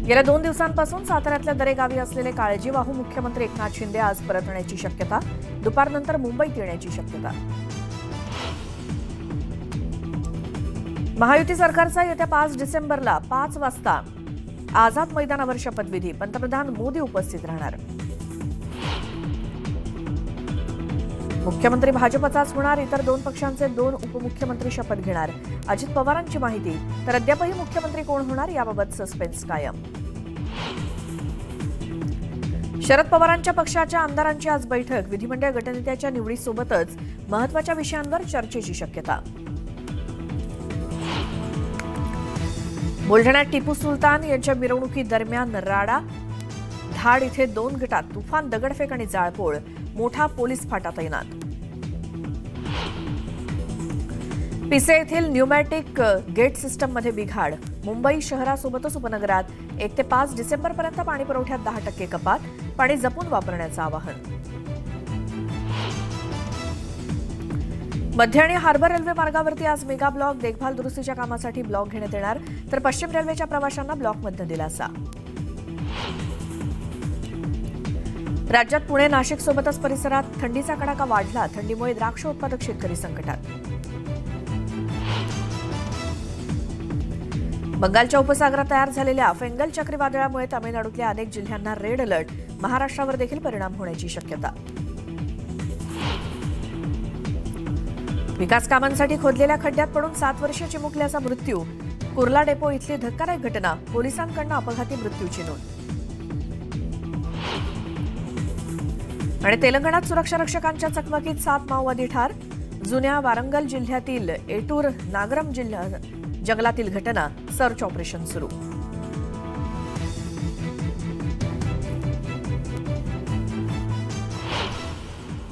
गेल्या 2 दिवसांपासून साताऱ्यातल्या दरेगावी असलेले काळजीवाहू मुख्यमंत्री एकनाथ शिंदे आज परतण्याची शक्यता. दुपारनंतर मुंबईत येण्याची शक्यता. महायुती सरकारचा येत्या 5 डिसेंबरला 5 वाजता आझाद मैदानावर शपथविधी. पंतप्रधान मोदी उपस्थित राहणार. मुख्यमंत्री भाजपचाच होणार. इतर 2 पक्षांचे 2 उपमुख्यमंत्री शपथ घेणार. अजित पवारांची माहिती. तर अद्यापही मुख्यमंत्री कोण होणार याबाबत सस्पेन्स कायम. शरद पवारांच्या पक्षाच्या आमदारांची आज बैठक. विधिमंडळ गटनेत्याच्या निवडीसोबतच महत्त्वाच्या विषयांवर चर्चेची शक्यता. बुलढाण्यात टिपू सुलतान यांच्या मिरवणुकीदरम्यान राडा. धाड इथे 2 गटात तुफान दगडफेक आणि जाळपोळ. मोठा पोलीस फाटा तैनात. पिसे येथील न्यूमॅटिक गेट सिस्टममध्ये बिघाड. मुंबई शहरासोबतच उपनगरात 1 ते 5 डिसेंबरपर्यंत पाणीपुरवठ्यात 10% कपात. पाणी जपून वापरण्याचं आवाहन. मध्य आणि हार्बर रेल्वे मार्गावरती आज मेगा ब्लॉक. देखभाल दुरुस्तीच्या कामासाठी ब्लॉक घेण्यात येणार. तर पश्चिम रेल्वेच्या प्रवाशांना ब्लॉकमध्ये दिलासा. राज्यात पुणे नाशिक सोबतच परिसरात थंडीचा कडाका वाढला. थंडीमुळे द्राक्ष उत्पादक शेतकरी संकटात. बंगालच्या उपसागरात तयार झालेल्या फेंगल चक्रीवादळामुळे तामिळनाडूतल्या अनेक जिल्ह्यांना रेड अलर्ट. महाराष्ट्रावर देखील परिणाम होण्याची शक्यता. विकास कामांसाठी खोदलेल्या खड्ड्यात पडून 7 वर्षीय चिमुकल्याचा मृत्यू. कुर्ला डेपो इथली धक्कादायक घटना. पोलिसांकडून अपघाती मृत्यूची नोंद. आणि तेलंगणात सुरक्षा रक्षकांच्या चकमकीत 7 माओवादी ठार. जुन्या वारंगल जिल्ह्यातील एटूर नागरम जंगलातील घटना. सर्च ऑपरेशन सुरू.